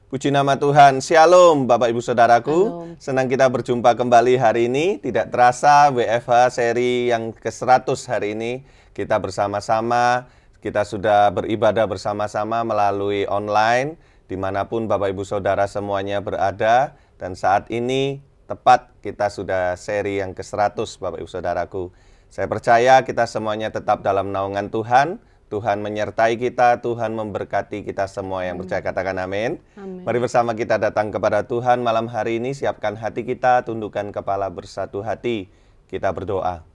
Puji nama Tuhan. Shalom Bapak Ibu Saudaraku. Shalom. Senang kita berjumpa kembali hari ini. Tidak terasa WFH seri yang ke-100 hari ini. Kita bersama-sama, kita sudah beribadah bersama-sama melalui online. Dimanapun Bapak Ibu Saudara semuanya berada. Dan saat ini tepat kita sudah seri yang ke-100 Bapak Ibu Saudaraku. Saya percaya kita semuanya tetap dalam naungan Tuhan. Tuhan menyertai kita, Tuhan memberkati kita semua yang percaya, katakan amin. Amin. Mari bersama kita datang kepada Tuhan malam hari ini, siapkan hati kita, tundukkan kepala bersatu hati, kita berdoa.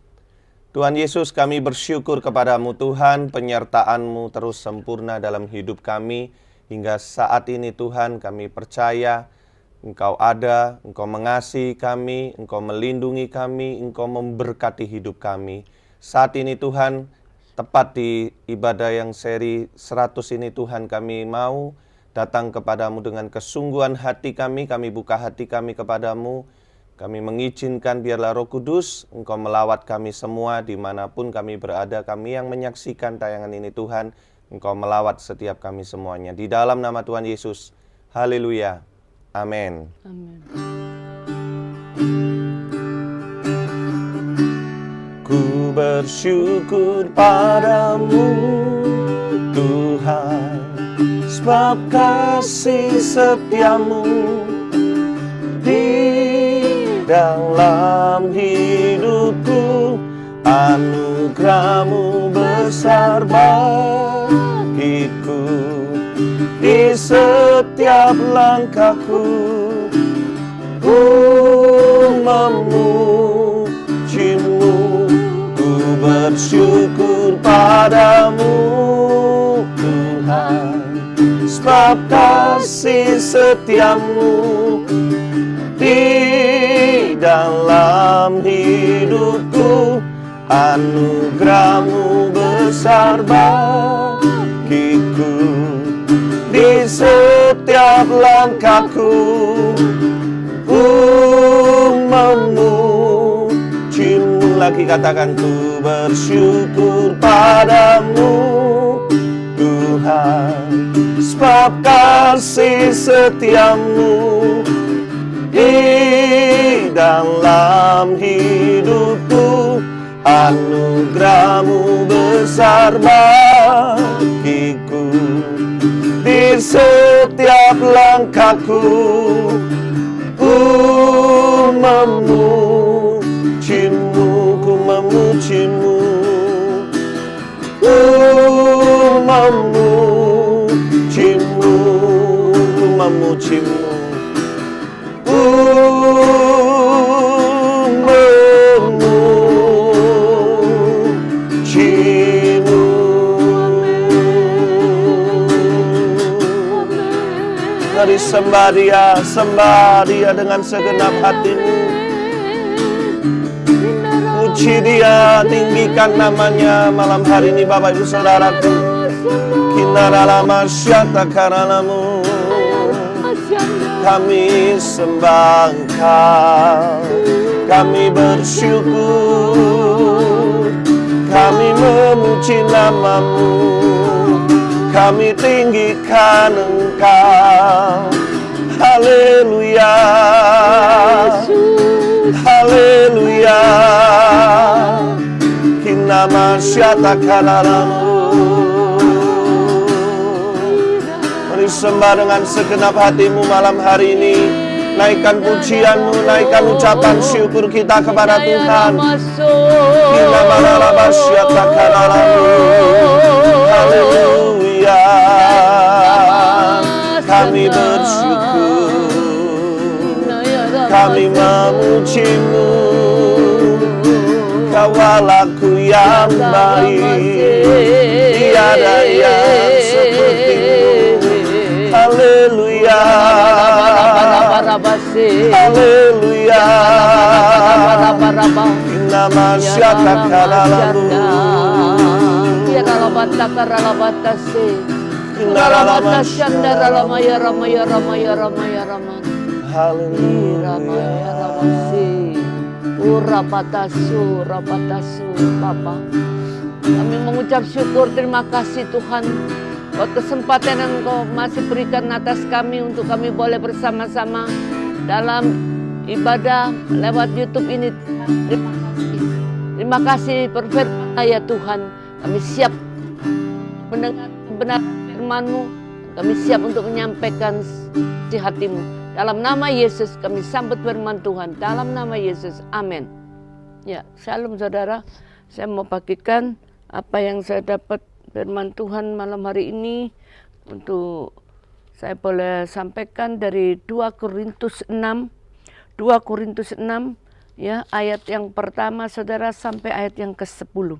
Tuhan Yesus, kami bersyukur kepadamu Tuhan, penyertaan-Mu terus sempurna dalam hidup kami. Hingga saat ini Tuhan, kami percaya Engkau ada, Engkau mengasihi kami, Engkau melindungi kami, Engkau memberkati hidup kami. Saat ini Tuhan, tepat di ibadah yang seri 100 ini Tuhan, kami mau datang kepadamu dengan kesungguhan hati kami buka hati kami kepadamu. Kami mengizinkan biarlah Roh Kudus Engkau melawat kami semua dimanapun kami berada. Kami yang menyaksikan tayangan ini Tuhan, Engkau melawat setiap kami semuanya. Di dalam nama Tuhan Yesus, haleluya, amin. Amin. Ku bersyukur padamu Tuhan, sebab kasih setiamu di dalam hidupku. Anugerahmu besar bagiku, di setiap langkahku ku memujimu. Bersyukur padamu Tuhan, sebab kasih setiamu di dalam hidupku. Anugerahmu besar bagiku, di setiap langkahku ku memujimu. Lagi katakan, ku bersyukur padamu Tuhan, sebab kasih setiamu di dalam hidupku. Anugerahmu besar bagiku, di setiap langkahku ku memujimu. Memujimu, ku memujimu, ku memujimu, ku memujimu. Mari sembah Dia dengan segenap hatimu. Puji Dia, tinggikan namanya malam hari ini Bapak Ibu Saudaraku. Kinaralama syata karalamu, kami sembah Engkau, kami bersyukur, kami memuji namamu, kami tinggikan Engkau. Haleluya, haleluya. Kinama syata kalalamu. Mari sembah dengan segenap hatimu malam hari ini. Naikkan pujianmu, naikkan ucapan syukur kita kepada Tuhan. Kinama lalaba syata kalalamu. Haleluya. Kami bersyukur, kami memujimu. Kawalaku yang baik, tiada yang sepertimu. Haleluya, haleluya. Nama syata kalalamu, Papa. Kami mengucap syukur, terima kasih Tuhan. buat kesempatan yang Engkau masih berikan atas kami untuk kami boleh bersama-sama dalam ibadah lewat YouTube ini. Terima kasih berfirman ya Tuhan. Kami siap mendengar kebenaran firman-Mu. Kami siap untuk menyampaikan isi hati-Mu. Dalam nama Yesus kami sambut firman Tuhan. Dalam nama Yesus. Amin. Ya, shalom saudara. Saya mau bagikan apa yang saya dapat firman Tuhan malam hari ini. Untuk saya boleh sampaikan dari 2 Korintus 6. 2 Korintus 6 ya, ayat yang pertama saudara sampai ayat yang ke-10.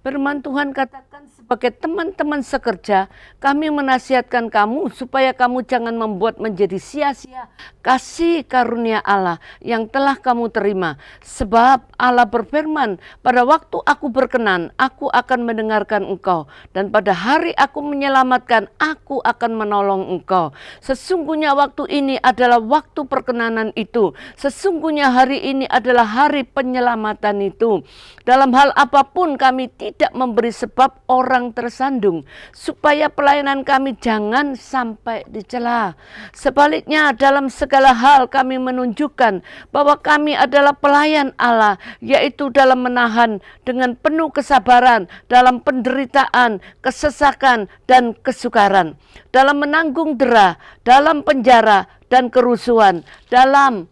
Firman Tuhan katakan, sebagai teman-teman sekerja, kami menasihatkan kamu supaya kamu jangan membuat menjadi sia-sia kasih karunia Allah yang telah kamu terima. Sebab Allah berfirman, pada waktu aku berkenan, aku akan mendengarkan engkau. Dan pada hari aku menyelamatkan, aku akan menolong engkau. Sesungguhnya waktu ini adalah waktu perkenanan itu. Sesungguhnya hari ini adalah hari penyelamatan itu. Dalam hal apapun kami tidak memberi sebab orang tersandung, supaya pelayanan kami jangan sampai dicela. Sebaliknya dalam segala hal kami menunjukkan bahwa kami adalah pelayan Allah, yaitu dalam menahan dengan penuh kesabaran, dalam penderitaan, kesesakan, dan kesukaran, dalam menanggung dera, dalam penjara dan kerusuhan, dalam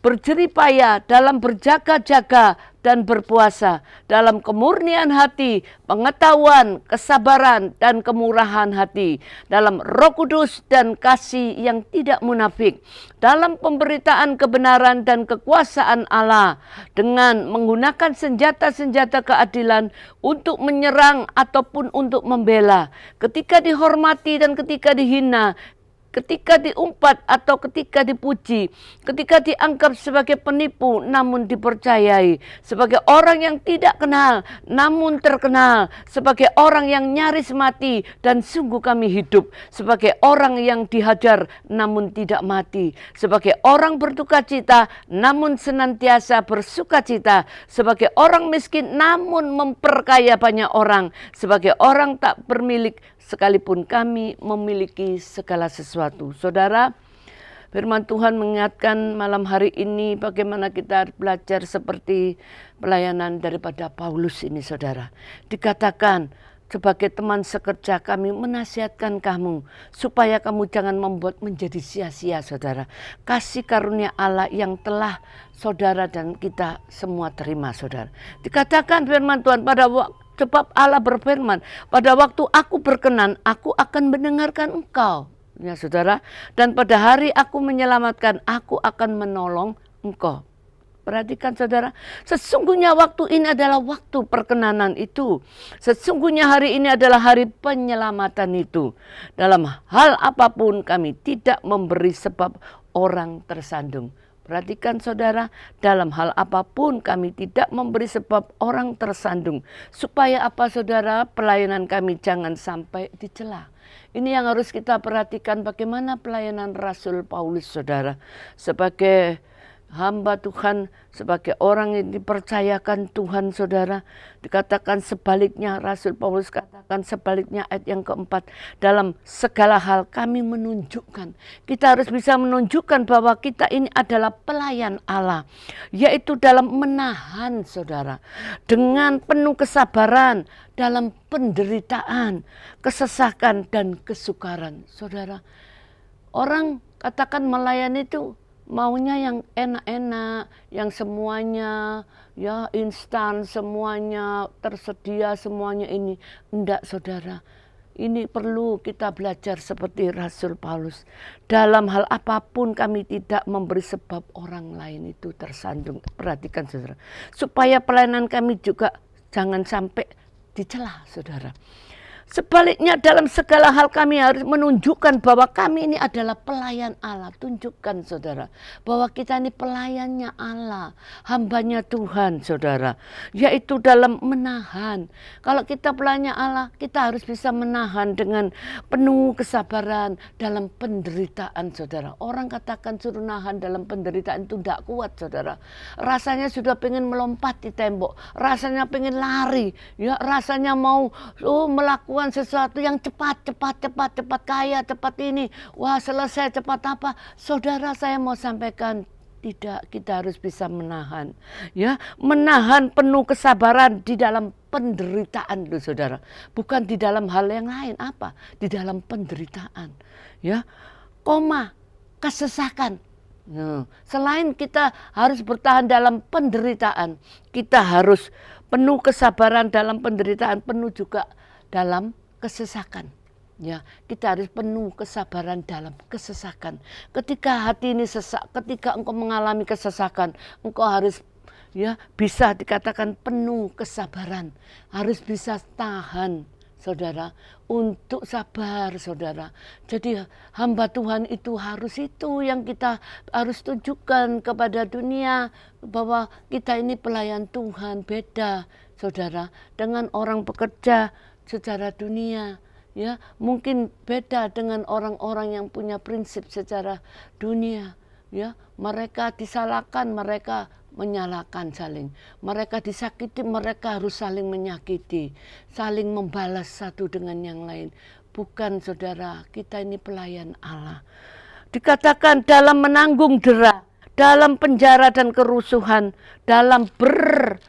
berjeripaya, dalam berjaga-jaga dan berpuasa, dalam kemurnian hati, pengetahuan, kesabaran, dan kemurahan hati, dalam Roh Kudus dan kasih yang tidak munafik, dalam pemberitaan kebenaran dan kekuasaan Allah, dengan menggunakan senjata-senjata keadilan untuk menyerang ataupun untuk membela, ketika dihormati dan ketika dihina, ketika diumpat atau ketika dipuji, ketika dianggap sebagai penipu namun dipercayai, sebagai orang yang tidak kenal namun terkenal, sebagai orang yang nyaris mati dan sungguh kami hidup, sebagai orang yang dihajar namun tidak mati, sebagai orang berdukacita namun senantiasa bersukacita, sebagai orang miskin namun memperkaya banyak orang, sebagai orang tak bermilik sekalipun kami memiliki segala sesuatu. Saudara, firman Tuhan mengingatkan malam hari ini bagaimana kita belajar seperti pelayanan daripada Paulus ini, saudara. Dikatakan, sebagai teman sekerja kami menasihatkan kamu supaya kamu jangan membuat menjadi sia-sia, saudara, kasih karunia Allah yang telah saudara dan kita semua terima, saudara. Dikatakan firman Tuhan, sebab Allah berfirman, pada waktu aku berkenan, aku akan mendengarkan engkau. Ya saudara, dan pada hari aku menyelamatkan, aku akan menolong engkau. Perhatikan saudara, sesungguhnya waktu ini adalah waktu perkenanan itu. Sesungguhnya hari ini adalah hari penyelamatan itu. Dalam hal apapun kami tidak memberi sebab orang tersandung. Perhatikan saudara, dalam hal apapun kami tidak memberi sebab orang tersandung. Supaya apa saudara? Pelayanan kami jangan sampai dicela. Ini yang harus kita perhatikan, bagaimana pelayanan Rasul Paulus, saudara. Sebagai hamba Tuhan, sebagai orang yang dipercayakan Tuhan, saudara. Dikatakan sebaliknya, Rasul Paulus katakan sebaliknya ayat yang keempat, dalam segala hal kami menunjukkan. Kita harus bisa menunjukkan bahwa kita ini adalah pelayan Allah, yaitu dalam menahan, saudara, dengan penuh kesabaran, dalam penderitaan, kesesakan, dan kesukaran. Saudara, orang katakan melayani itu maunya yang enak-enak, yang semuanya ya instan, semuanya tersedia, semuanya ini. Enggak saudara, ini perlu kita belajar seperti Rasul Paulus. Dalam hal apapun kami tidak memberi sebab orang lain itu tersandung. Perhatikan saudara, supaya pelayanan kami juga jangan sampai dicela, saudara. Sebaliknya dalam segala hal kami harus menunjukkan bahwa kami ini adalah pelayan Allah. Tunjukkan saudara bahwa kita ini pelayannya Allah, hambanya Tuhan, saudara. Yaitu dalam menahan. Kalau kita pelayannya Allah, kita harus bisa menahan dengan penuh kesabaran dalam penderitaan, saudara. Orang katakan suruh nahan dalam penderitaan itu tidak kuat, saudara. Rasanya sudah pengen melompat di tembok, rasanya pengen lari, ya rasanya mau melakukan melakukan sesuatu yang cepat kaya, cepat ini. Wah, selesai cepat apa? Saudara, saya mau sampaikan, tidak, kita harus bisa menahan. Ya, menahan penuh kesabaran di dalam penderitaan loh saudara. Bukan di dalam hal yang lain, apa? Di dalam penderitaan. Ya, kesesakan. Nah, selain kita harus bertahan dalam penderitaan, kita harus penuh kesabaran dalam penderitaan, penuh juga dalam kesesakan. Ya, kita harus penuh kesabaran dalam kesesakan. Ketika hati ini sesak, ketika engkau mengalami kesesakan, engkau harus bisa dikatakan penuh kesabaran, harus bisa tahan, saudara, untuk sabar, saudara. Jadi hamba Tuhan itu yang kita harus tunjukkan kepada dunia, bahwa kita ini pelayan Tuhan, beda, saudara, dengan orang pekerja secara dunia. Ya, mungkin beda dengan orang-orang yang punya prinsip secara dunia. Ya, mereka disalahkan, mereka menyalahkan saling. Mereka disakiti, mereka harus saling menyakiti, saling membalas satu dengan yang lain. Bukan, saudara, kita ini pelayan Allah. Dikatakan dalam menanggung dera, dalam penjara dan kerusuhan, dalam berjerih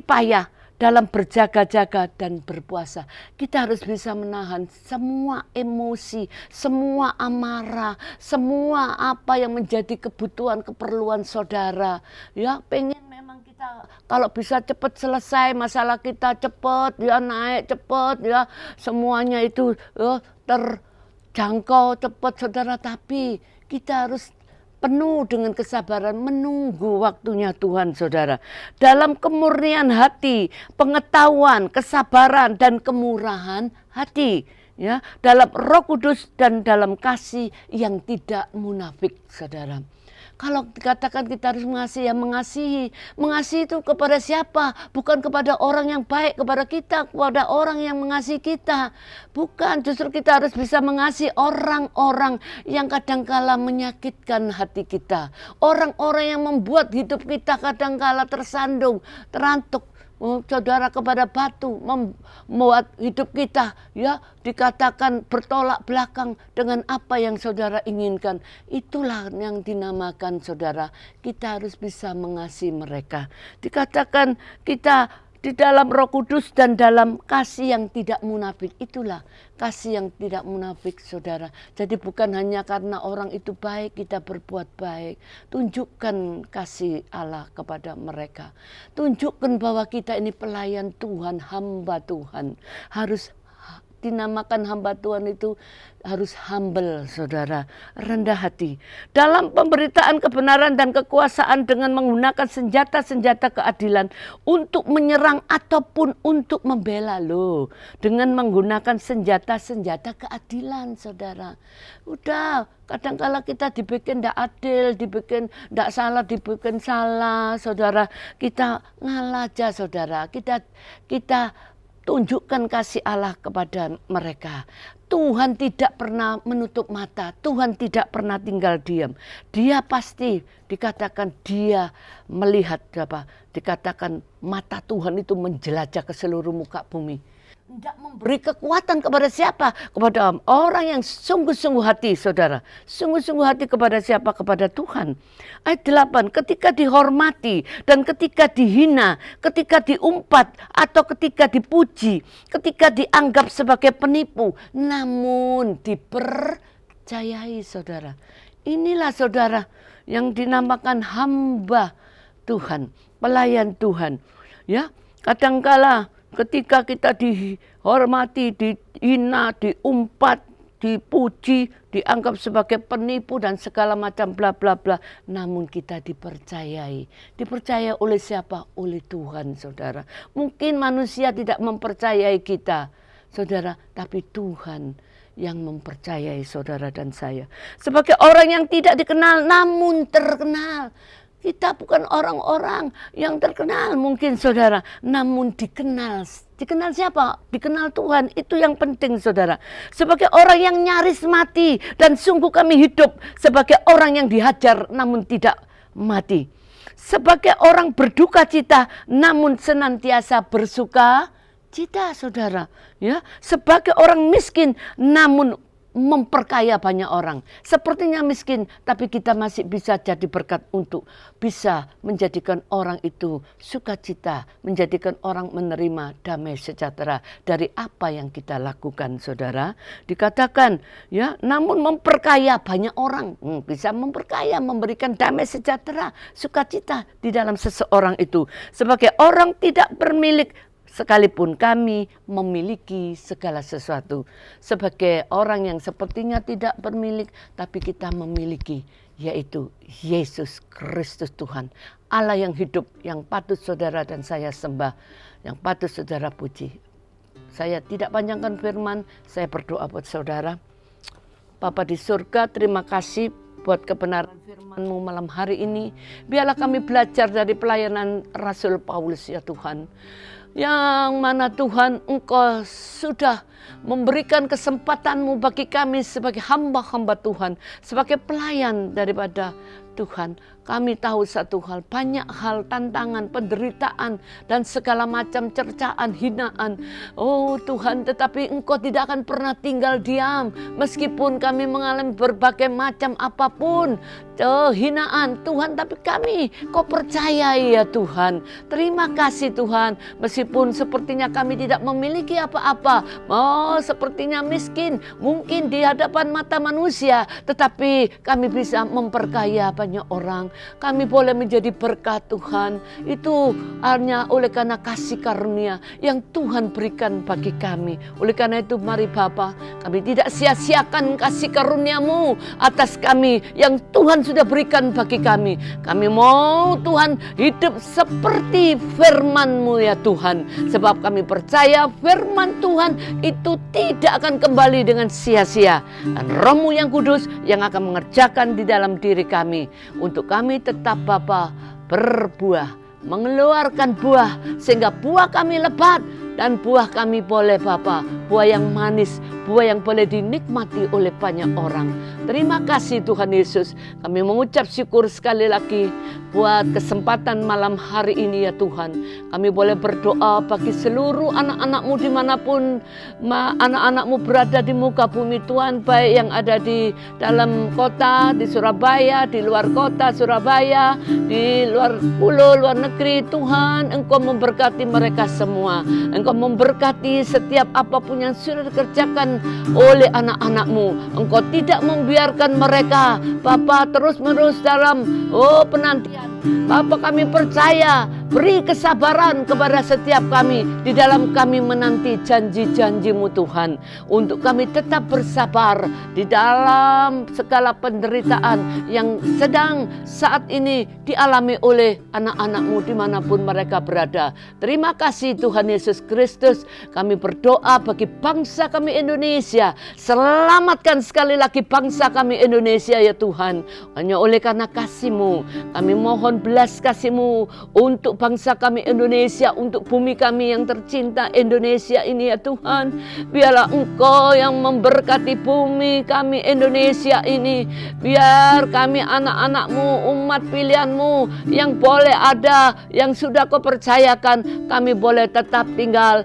payah, dalam berjaga-jaga dan berpuasa. Kita harus bisa menahan semua emosi, semua amarah, semua apa yang menjadi kebutuhan, keperluan saudara. Ya, pengen memang kita kalau bisa cepat selesai masalah kita, cepat ya naik, cepat ya semuanya itu terjangkau cepat, saudara. Tapi kita harus penuh dengan kesabaran menunggu waktunya Tuhan, saudara. Dalam kemurnian hati, pengetahuan, kesabaran, dan kemurahan hati. Ya, dalam Roh Kudus dan dalam kasih yang tidak munafik, saudara. Kalau dikatakan kita harus mengasihi, ya mengasihi. Mengasihi itu kepada siapa? Bukan kepada orang yang baik kepada kita, kepada orang yang mengasihi kita. Bukan, justru kita harus bisa mengasihi orang-orang yang kadangkala menyakitkan hati kita. Orang-orang yang membuat hidup kita kadangkala tersandung, terantuk. Saudara, kepada batu, membuat hidup kita dikatakan bertolak belakang dengan apa yang saudara inginkan. Itulah yang dinamakan, saudara, kita harus bisa mengasihi mereka. Dikatakan kita di dalam Roh Kudus dan dalam kasih yang tidak munafik. Itulah kasih yang tidak munafik, saudara. Jadi bukan hanya karena orang itu baik kita berbuat baik. Tunjukkan kasih Allah kepada mereka. Tunjukkan bahwa kita ini pelayan Tuhan, hamba Tuhan. Harus dinamakan hamba Tuhan itu harus humble, saudara, rendah hati. Dalam pemberitaan kebenaran dan kekuasaan dengan menggunakan senjata-senjata keadilan untuk menyerang ataupun untuk membela loh. Dengan menggunakan senjata-senjata keadilan, saudara. Udah, kadang-kala kita dibikin tidak adil, dibikin tidak salah, dibikin salah, saudara. Kita ngalah aja, saudara. Kita tunjukkan kasih Allah kepada mereka. Tuhan tidak pernah menutup mata. Tuhan tidak pernah tinggal diam. Dia pasti dikatakan dia melihat apa? Dikatakan mata Tuhan itu menjelajah ke seluruh muka bumi. Tidak memberi kekuatan kepada siapa? Kepada orang yang sungguh-sungguh hati, saudara. Sungguh-sungguh hati kepada siapa? Kepada Tuhan. Ayat 8, ketika dihormati dan ketika dihina, ketika diumpat atau ketika dipuji, ketika dianggap sebagai penipu, namun dipercayai, saudara. Inilah, saudara, yang dinamakan hamba Tuhan, pelayan Tuhan. Ya, kadangkala ketika kita dihormati, dihina, diumpat, dipuji, dianggap sebagai penipu dan segala macam bla bla bla, namun kita dipercayai. Dipercaya oleh siapa? Oleh Tuhan, saudara. Mungkin manusia tidak mempercayai kita, saudara, tapi Tuhan yang mempercayai saudara dan saya. Sebagai orang yang tidak dikenal namun terkenal. Kita bukan orang-orang yang terkenal mungkin, saudara, namun dikenal. Dikenal siapa? Dikenal Tuhan. Itu yang penting, saudara. Sebagai orang yang nyaris mati dan sungguh kami hidup sebagai orang yang dihajar namun tidak mati. Sebagai orang berduka cita namun senantiasa bersuka sukacita, saudara. Ya, sebagai orang miskin, namun memperkaya banyak orang. Sepertinya miskin, tapi kita masih bisa jadi berkat untuk bisa menjadikan orang itu sukacita, menjadikan orang menerima damai sejahtera dari apa yang kita lakukan, saudara. Dikatakan, ya, namun memperkaya banyak orang, bisa memperkaya, memberikan damai sejahtera, sukacita di dalam seseorang itu. Sebagai orang tidak bermilik, sekalipun kami memiliki segala sesuatu. Sebagai orang yang sepertinya tidak bermilik, tapi kita memiliki, yaitu Yesus Kristus Tuhan. Allah yang hidup, yang patut saudara dan saya sembah, yang patut saudara puji. Saya tidak panjangkan firman, saya berdoa buat saudara. Bapa di surga, terima kasih buat kebenaran firman-Mu malam hari ini. Biarlah kami belajar dari pelayanan Rasul Paulus, ya Tuhan. Yang mana Tuhan, Engkau sudah memberikan kesempatan-Mu bagi kami sebagai hamba-hamba Tuhan, sebagai pelayan daripada Tuhan. Kami tahu satu hal, banyak hal, tantangan, penderitaan, dan segala macam cercaan, hinaan. Oh Tuhan, tetapi Engkau tidak akan pernah tinggal diam. Meskipun kami mengalami berbagai macam apapun, hinaan Tuhan, tapi kami Kau percayai ya Tuhan. Terima kasih Tuhan, meskipun sepertinya kami tidak memiliki apa-apa. Oh sepertinya miskin, mungkin di hadapan mata manusia, tetapi kami bisa memperkaya banyak orang. Kami boleh menjadi berkat Tuhan. Itu hanya oleh karena kasih karunia yang Tuhan berikan bagi kami. Oleh karena itu mari Bapa, kami tidak sia-siakan kasih karunia-Mu atas kami yang Tuhan sudah berikan bagi kami. Kami mau Tuhan hidup seperti firman-Mu ya Tuhan. Sebab kami percaya firman Tuhan itu tidak akan kembali dengan sia-sia. Dan Roh-Mu yang kudus yang akan mengerjakan di dalam diri kami. Untuk kami tetap Bapa berbuah, mengeluarkan buah sehingga buah kami lebat dan buah kami boleh Bapa, buah yang manis, buah yang boleh dinikmati oleh banyak orang. Terima kasih Tuhan Yesus. Kami mengucap syukur sekali lagi buat kesempatan malam hari ini ya Tuhan. Kami boleh berdoa bagi seluruh anak-anak-Mu dimanapun anak-anak-Mu berada di muka bumi Tuhan. Baik yang ada di dalam kota, di Surabaya, di luar kota Surabaya, di luar pulau, luar negeri. Tuhan, Engkau memberkati mereka semua. Engkau memberkati setiap apapun yang sudah dikerjakan oleh anak-anak-Mu. Engkau tidak membiarkan mereka Bapa terus-menerus dalam penantian. Bapa, kami percaya, beri kesabaran kepada setiap kami di dalam kami menanti janji-janji-Mu Tuhan. Untuk kami tetap bersabar di dalam segala penderitaan yang sedang saat ini dialami oleh anak-anak-Mu dimanapun mereka berada. Terima kasih Tuhan Yesus Kristus. Kami berdoa bagi bangsa kami Indonesia. Selamatkan sekali lagi bangsa kami Indonesia ya Tuhan. Hanya oleh karena kasih-Mu, kami mohon belas kasih-Mu untuk bangsa kami Indonesia, untuk bumi kami yang tercinta Indonesia ini ya Tuhan. Biarlah Engkau yang memberkati bumi kami Indonesia ini. Biar kami anak-anak-Mu, umat pilihan-Mu yang boleh ada, yang sudah Kau percayakan, kami boleh tetap tinggal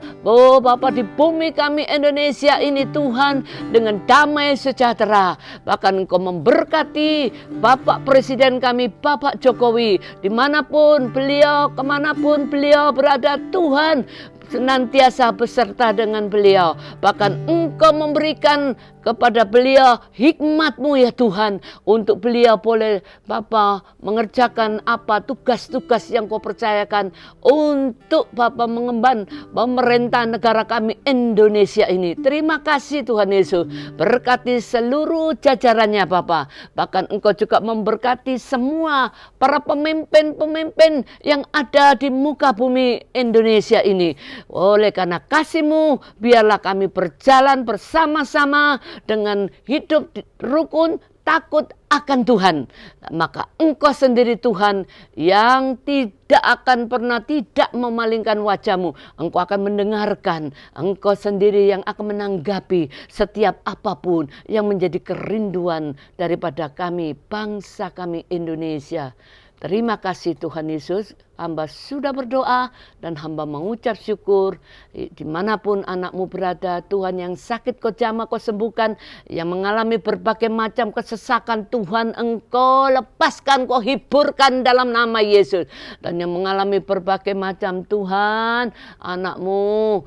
Bapa di bumi kami Indonesia ini Tuhan, dengan damai sejahtera. Bahkan Engkau memberkati Bapak Presiden kami, Bapak Jokowi, dimanapun beliau, kemanapun beliau berada Tuhan, senantiasa beserta dengan beliau. Bahkan Engkau memberikan kepada beliau hikmat-Mu ya Tuhan, untuk beliau boleh Bapa mengerjakan apa tugas-tugas yang Kau percayakan untuk Bapa mengemban pemerintah negara kami Indonesia ini. Terima kasih Tuhan Yesus, berkati seluruh jajarannya Bapa. Bahkan Engkau juga memberkati semua para pemimpin-pemimpin yang ada di muka bumi Indonesia ini. Oleh karena kasih-Mu, biarlah kami berjalan bersama-sama dengan hidup rukun, takut akan Tuhan. Maka Engkau sendiri Tuhan yang tidak akan pernah tidak memalingkan wajah-Mu. Engkau akan mendengarkan. Engkau sendiri yang akan menanggapi setiap apapun yang menjadi kerinduan daripada kami, bangsa kami Indonesia. Terima kasih Tuhan Yesus, hamba sudah berdoa dan hamba mengucap syukur. Dimanapun anakmu berada, Tuhan yang sakit kau jamah, kau sembuhkan. Yang mengalami berbagai macam kesesakan, Tuhan Engkau lepaskan, kau hiburkan dalam nama Yesus. Dan yang mengalami berbagai macam, Tuhan, anakmu,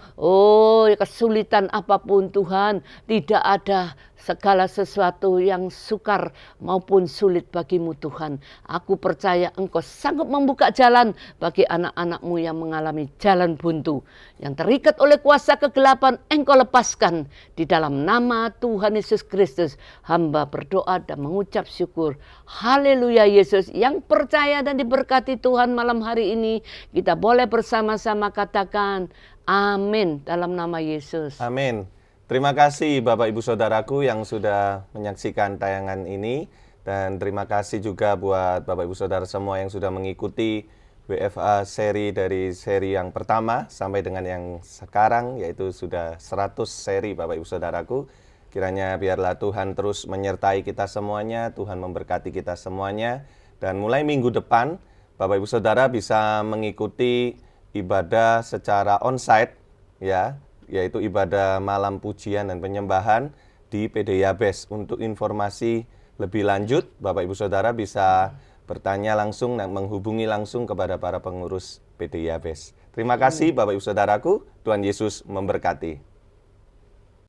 kesulitan apapun Tuhan, tidak ada segala sesuatu yang sukar maupun sulit bagimu Tuhan. Aku percaya Engkau sanggup membuka jalan bagi anak-anakmu yang mengalami jalan buntu. Yang terikat oleh kuasa kegelapan, Engkau lepaskan. Di dalam nama Tuhan Yesus Kristus, hamba berdoa dan mengucap syukur. Haleluya Yesus, yang percaya dan diberkati Tuhan malam hari ini, kita boleh bersama-sama katakan, amin dalam nama Yesus. Amin. Terima kasih Bapak Ibu Saudaraku yang sudah menyaksikan tayangan ini. Dan terima kasih juga buat Bapak Ibu Saudara semua yang sudah mengikuti WFA seri dari seri yang pertama sampai dengan yang sekarang, yaitu sudah 100 seri Bapak Ibu Saudaraku. Kiranya biarlah Tuhan terus menyertai kita semuanya, Tuhan memberkati kita semuanya. Dan mulai minggu depan, Bapak Ibu Saudara bisa mengikuti ibadah secara onsite, ya, yaitu ibadah malam pujian dan penyembahan di PD Yabes. Untuk informasi lebih lanjut, Bapak Ibu Saudara bisa bertanya langsung dan menghubungi langsung kepada para pengurus PD Yabes. Terima kasih Bapak Ibu Saudaraku, Tuhan Yesus memberkati.